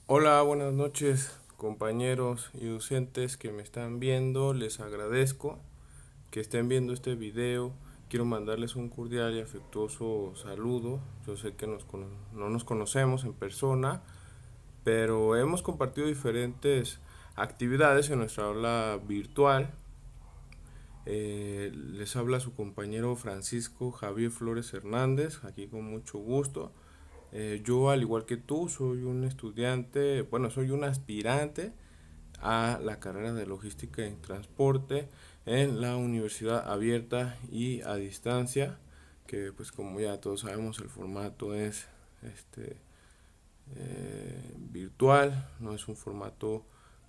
Hola, buenas noches, compañeros y docentes que me están viendo. Les agradezco que estén viendo este video. Quiero mandarles un cordial y afectuoso saludo. Yo sé que no nos conocemos en persona, pero hemos compartido diferentes actividades en nuestra aula virtual. Les habla su compañero Francisco Javier Flores Hernández, aquí con mucho gusto. Yo, al igual que tú, soy un estudiante, bueno, soy un aspirante a la carrera de logística y transporte en la Universidad Abierta y a Distancia, que pues como ya todos sabemos el formato es este virtual, no es un formato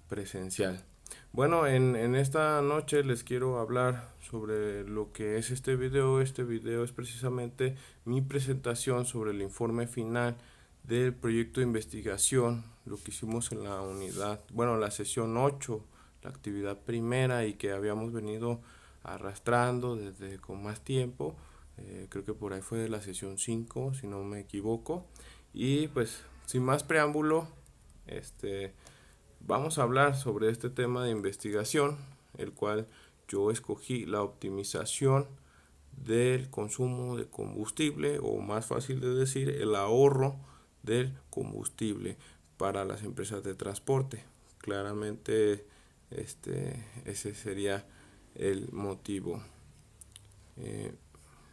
presencial. Bueno, en esta noche les quiero hablar sobre lo que es este video. Este video es precisamente mi presentación sobre el informe final del proyecto de investigación, lo que hicimos en la unidad, bueno, la sesión 8, la actividad primera, y que habíamos venido arrastrando desde con más tiempo. Creo que por ahí fue de la sesión 5 si no me equivoco. Y pues, sin más preámbulo, este, vamos a hablar sobre este tema de investigación, el cual yo escogí la optimización del consumo de combustible, o más fácil de decir, el ahorro del combustible para las empresas de transporte. Claramente, ese sería el motivo. Un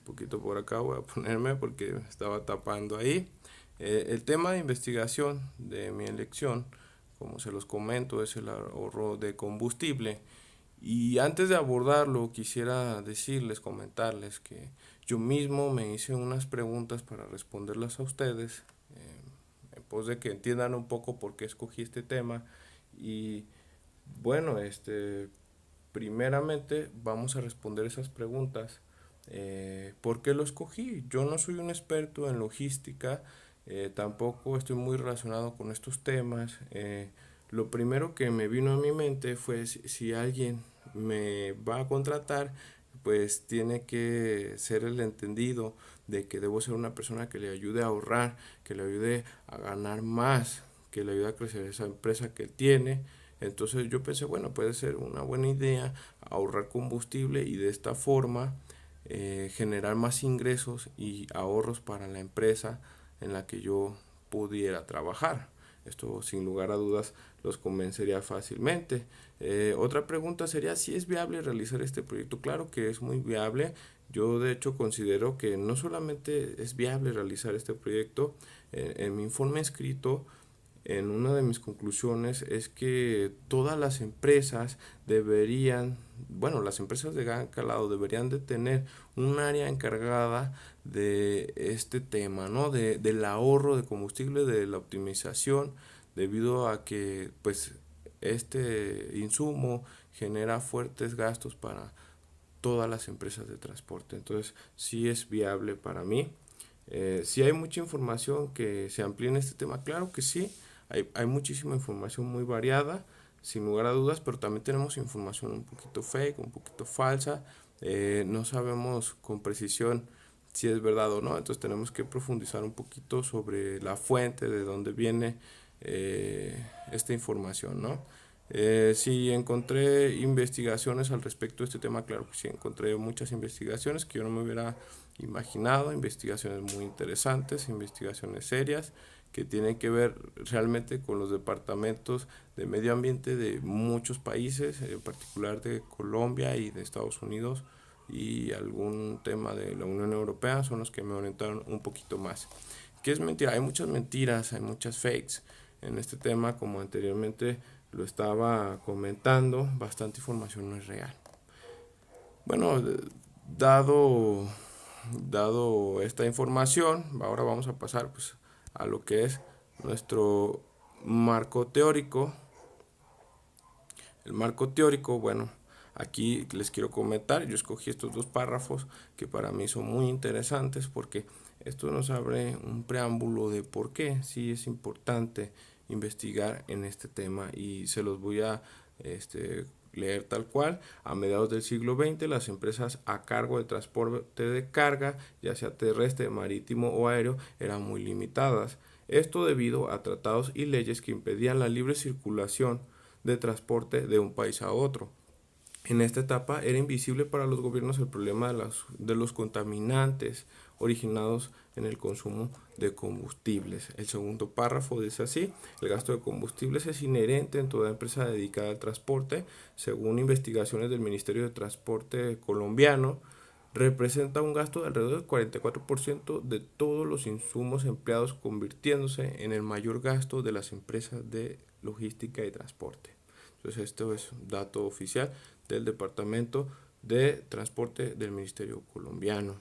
poquito por acá voy a ponerme porque estaba tapando ahí. El tema de investigación de mi elección, como se los comento, es el ahorro de combustible. Y antes de abordarlo, quisiera decirles, comentarles que yo mismo me hice unas preguntas para responderlas a ustedes, en pos de que entiendan un poco por qué escogí este tema. Y bueno, primeramente vamos a responder esas preguntas. ¿Por qué lo escogí? Yo no soy un experto en logística, tampoco estoy muy relacionado con estos temas. Lo primero que me vino a mi mente fue si alguien me va a contratar, pues tiene que ser el entendido de que debo ser una persona que le ayude a ahorrar, que le ayude a ganar más, que le ayude a crecer esa empresa que él tiene. Entonces yo pensé, bueno, puede ser una buena idea ahorrar combustible y de esta forma generar más ingresos y ahorros para la empresa en la que yo pudiera trabajar. Esto sin lugar a dudas los convencería fácilmente. Otra pregunta sería si es viable realizar este proyecto. Claro que es muy viable. Yo de hecho considero que no solamente es viable realizar este proyecto, en mi informe escrito, en una de mis conclusiones es que todas las empresas deberían, bueno, las empresas de gran calado deberían de tener un área encargada de este tema, ¿no? Del ahorro de combustible, de la optimización, debido a que, pues, este insumo genera fuertes gastos para todas las empresas de transporte. Entonces, sí es viable para mí. Si hay mucha información que se amplíe en este tema, claro que sí, hay muchísima información muy variada, sin lugar a dudas, pero también tenemos información un poquito fake, un poquito falsa. No sabemos con precisión si es verdad o no, entonces tenemos que profundizar un poquito sobre la fuente de dónde viene esta información, ¿no? Si encontré investigaciones al respecto de este tema, claro que sí, encontré muchas investigaciones que yo no me hubiera imaginado, investigaciones muy interesantes, investigaciones serias que tienen que ver realmente con los departamentos de medio ambiente de muchos países, en particular de Colombia y de Estados Unidos, y algún tema de la Unión Europea son los que me orientaron un poquito más. ¿Qué es mentira? Hay muchas mentiras, hay muchas fakes en este tema, como anteriormente lo estaba comentando, bastante información no es real. Bueno, dado, dado esta información, ahora vamos a pasar pues a lo que es nuestro marco teórico. El marco teórico, bueno, aquí les quiero comentar, yo escogí estos dos párrafos que para mí son muy interesantes porque esto nos abre un preámbulo de por qué sí es importante investigar en este tema, y se los voy a este, leer tal cual. A mediados del siglo XX, las empresas a cargo de transporte de carga, ya sea terrestre, marítimo o aéreo, eran muy limitadas. Esto debido a tratados y leyes que impedían la libre circulación de transporte de un país a otro. En esta etapa era invisible para los gobiernos el problema de los contaminantes originados en el consumo de combustibles. El segundo párrafo dice así: el gasto de combustibles es inherente en toda empresa dedicada al transporte. Según investigaciones del Ministerio de Transporte colombiano, representa un gasto de alrededor del 44% de todos los insumos empleados, convirtiéndose en el mayor gasto de las empresas de logística y transporte. Entonces, esto es un dato oficial del Departamento de Transporte del Ministerio colombiano.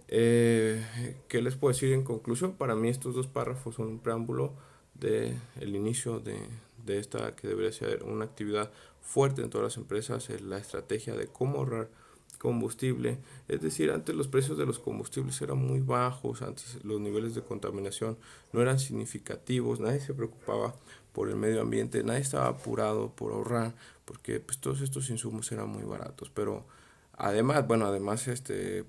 ¿Qué les puedo decir en conclusión? Para mí estos dos párrafos son un preámbulo del inicio de esta que debería ser una actividad fuerte en todas las empresas, la estrategia de cómo ahorrar combustible. Es decir, antes los precios de los combustibles eran muy bajos, antes los niveles de contaminación no eran significativos, nadie se preocupaba por el medio ambiente, nadie estaba apurado por ahorrar, porque pues todos estos insumos eran muy baratos. Pero además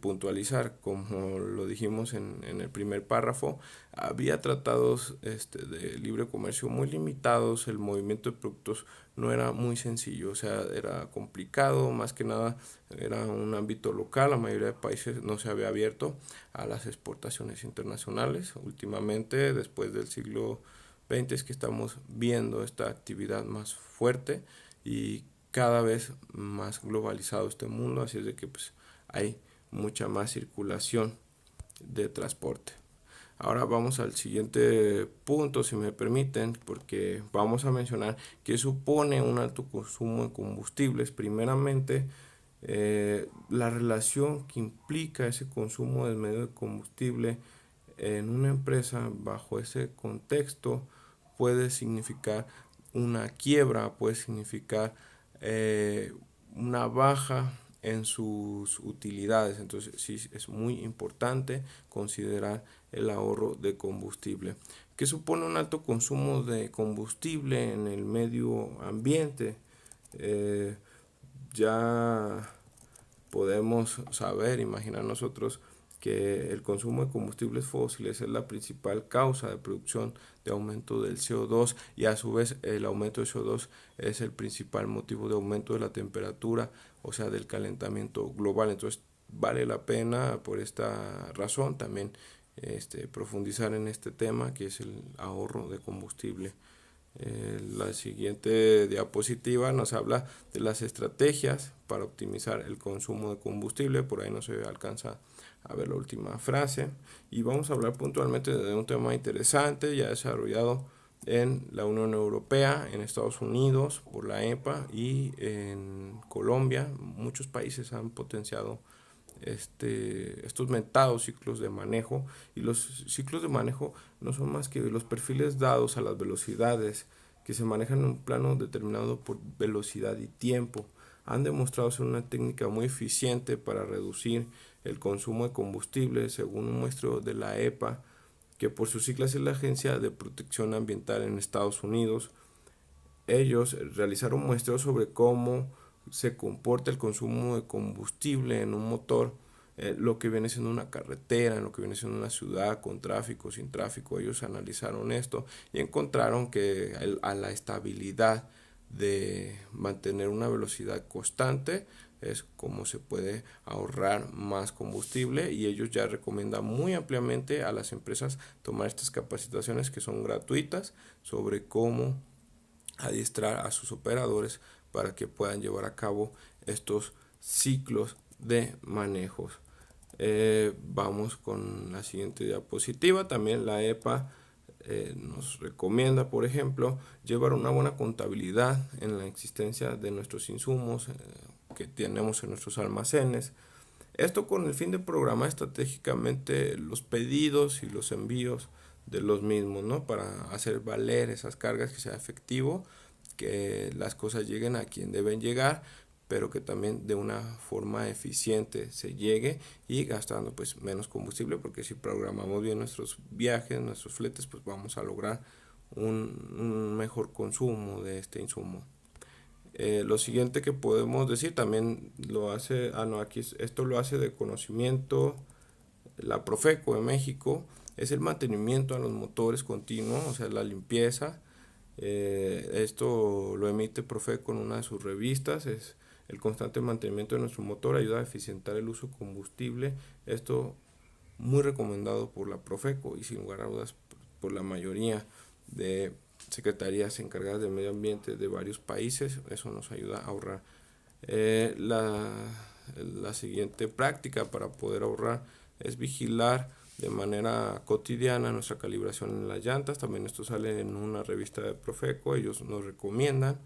puntualizar, como lo dijimos en el primer párrafo, había tratados de libre comercio muy limitados, el movimiento de productos no era muy sencillo, o sea, era complicado, más que nada era un ámbito local, la mayoría de países no se había abierto a las exportaciones internacionales. Últimamente, después del siglo XX, es que estamos viendo esta actividad más fuerte y cada vez más globalizado este mundo, así es de que pues hay mucha más circulación de transporte. Ahora vamos al siguiente punto, si me permiten, porque vamos a mencionar que supone un alto consumo de combustibles. Primeramente, la relación que implica ese consumo del medio de combustible en una empresa bajo ese contexto puede significar una quiebra, puede significar eh, una baja en sus utilidades. Entonces sí es muy importante considerar el ahorro de combustible. ¿Qué supone un alto consumo de combustible en el medio ambiente? Eh, ya podemos saber, imaginar nosotros que el consumo de combustibles fósiles es la principal causa de producción de aumento del CO2 y a su vez el aumento de CO2 es el principal motivo de aumento de la temperatura, o sea, del calentamiento global. Entonces vale la pena por esta razón también profundizar en este tema que es el ahorro de combustible. La siguiente diapositiva nos habla de las estrategias para optimizar el consumo de combustible. Por ahí no se alcanza a ver la última frase. Y vamos a hablar puntualmente de un tema interesante ya desarrollado en la Unión Europea, en Estados Unidos por la EPA y en Colombia. Muchos países han potenciado estos mentados ciclos de manejo, y los ciclos de manejo no son más que los perfiles dados a las velocidades que se manejan en un plano determinado por velocidad y tiempo. Han demostrado ser una técnica muy eficiente para reducir el consumo de combustible, según un muestreo de la EPA, que por sus siglas es la Agencia de Protección Ambiental en Estados Unidos. Ellos realizaron muestreos sobre cómo se comporta el consumo de combustible en un motor, lo que viene siendo una carretera, en lo que viene siendo una ciudad con tráfico, sin tráfico. Ellos analizaron esto y encontraron que a la estabilidad de mantener una velocidad constante es como se puede ahorrar más combustible, y ellos ya recomiendan muy ampliamente a las empresas tomar estas capacitaciones que son gratuitas sobre cómo adiestrar a sus operadores para que puedan llevar a cabo estos ciclos de manejos. Vamos con la siguiente diapositiva. También la EPA nos recomienda, por ejemplo, llevar una buena contabilidad en la existencia de nuestros insumos que tenemos en nuestros almacenes. Esto con el fin de programar estratégicamente los pedidos y los envíos de los mismos, ¿no? Para hacer valer esas cargas, que sea efectivo, que las cosas lleguen a quien deben llegar, pero que también de una forma eficiente se llegue y gastando pues menos combustible, porque si programamos bien nuestros viajes, nuestros fletes, pues vamos a lograr un mejor consumo de este insumo. Lo siguiente que podemos decir también lo hace, no, esto lo hace de conocimiento la Profeco de México, es el mantenimiento a los motores continuo, o sea, la limpieza. Esto lo emite Profeco en una de sus revistas, es el constante mantenimiento de nuestro motor ayuda a eficientar el uso de combustible. Esto muy recomendado por la Profeco y sin lugar a dudas por la mayoría de secretarías encargadas del medio ambiente de varios países. Eso nos ayuda a ahorrar. Eh, la, la siguiente práctica para poder ahorrar es vigilar de manera cotidiana nuestra calibración en las llantas. También esto sale en una revista de Profeco. Ellos nos recomiendan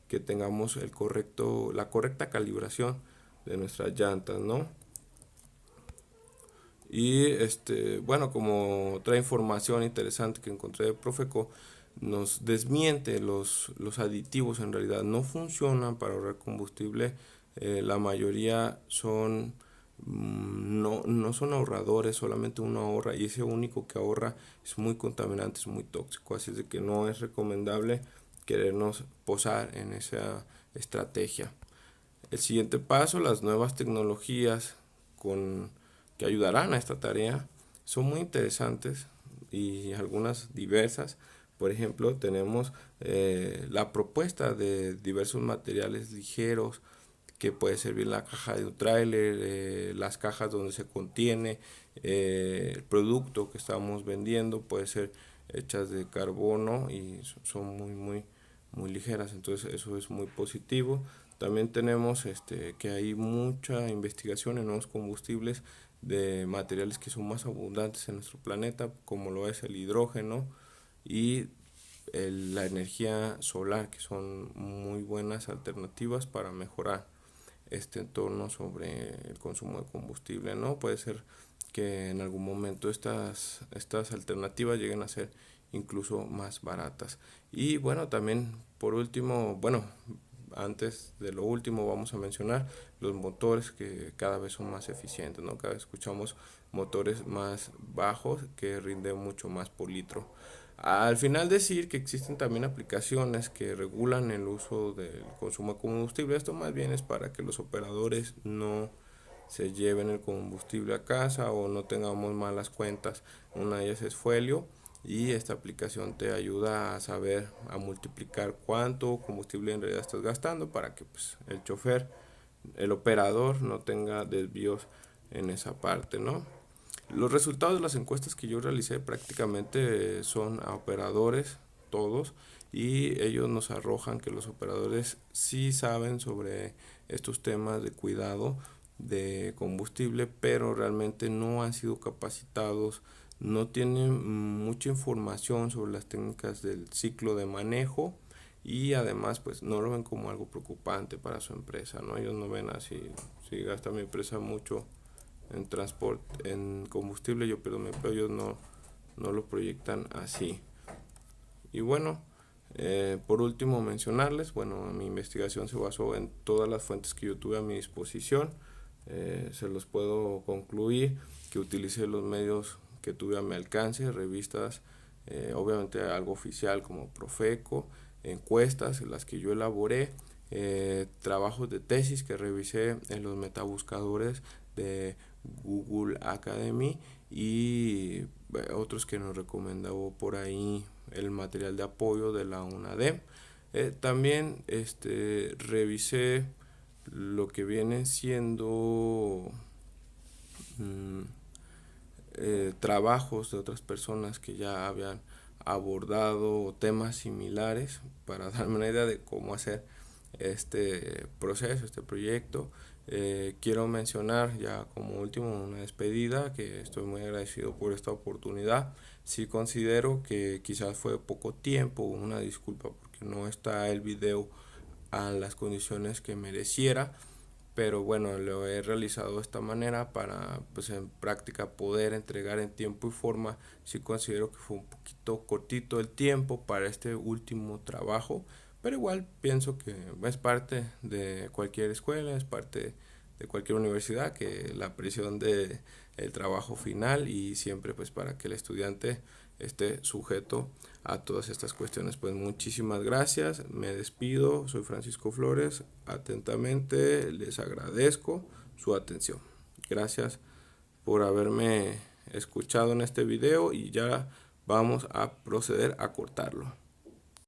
que tengamos la correcta calibración de nuestras llantas, ¿no? Y bueno, como otra información interesante que encontré de Profeco, nos desmiente los aditivos en realidad no funcionan para ahorrar combustible. La mayoría son no son ahorradores, solamente uno ahorra y ese único que ahorra es muy contaminante, es muy tóxico, así es de que no es recomendable querernos posar en esa estrategia. El siguiente paso, las nuevas tecnologías con, que ayudarán a esta tarea, son muy interesantes y algunas diversas. Por ejemplo, tenemos la propuesta de diversos materiales ligeros que puede servir la caja de un tráiler, las cajas donde se contiene el producto que estamos vendiendo, puede ser hechas de carbono y son muy ligeras, entonces eso es muy positivo. También tenemos que hay mucha investigación en nuevos combustibles de materiales que son más abundantes en nuestro planeta, como lo es el hidrógeno y la energía solar, que son muy buenas alternativas para mejorar este entorno sobre el consumo de combustible, ¿no? Puede ser que en algún momento estas alternativas lleguen a ser incluso más baratas. Y bueno, también por último, bueno, antes de lo último vamos a mencionar los motores que cada vez son más eficientes, ¿no? Cada vez escuchamos motores más bajos que rinden mucho más por litro. Al final decir que existen también aplicaciones que regulan el uso del consumo de combustible. Esto más bien es para que los operadores no se lleven el combustible a casa o no tengamos malas cuentas. Una de ellas es Fuelio y esta aplicación te ayuda a saber, a multiplicar cuánto combustible en realidad estás gastando para que pues, el chofer, el operador no tenga desvíos en esa parte, ¿no? Los resultados de las encuestas que yo realicé prácticamente son a operadores, todos, y ellos nos arrojan que los operadores sí saben sobre estos temas de cuidado de combustible, pero realmente no han sido capacitados, no tienen mucha información sobre las técnicas del ciclo de manejo y además pues no lo ven como algo preocupante para su empresa, ¿no? Ellos no ven así, si gasta mi empresa mucho en transporte, en combustible, yo pierdo mi empleo, ellos no lo proyectan así. Y bueno, por último mencionarles, bueno, mi investigación se basó en todas las fuentes que yo tuve a mi disposición, se los puedo concluir que utilicé los medios que tuve a mi alcance, revistas, obviamente algo oficial como Profeco, encuestas en las que yo elaboré, trabajos de tesis que revisé en los metabuscadores de Google Academy y otros que nos recomendó por ahí el material de apoyo de la UNADEM. También revisé lo que viene siendo mmm, trabajos de otras personas que ya habían abordado temas similares para darme una idea de cómo hacer este proceso, este proyecto. Quiero mencionar ya como último una despedida, que estoy muy agradecido por esta oportunidad. Sí considero que quizás fue poco tiempo, una disculpa porque no está el video a las condiciones que mereciera, pero bueno, lo he realizado de esta manera para pues en práctica poder entregar en tiempo y forma. Sí considero que fue un poquito cortito el tiempo para este último trabajo, pero igual pienso que es parte de cualquier escuela, es parte de cualquier universidad, que la presión de el trabajo final y siempre pues para que el estudiante esté sujeto a todas estas cuestiones. Pues muchísimas gracias, me despido, soy Francisco Flores, atentamente les agradezco su atención. Gracias por haberme escuchado en este video y ya vamos a proceder a cortarlo.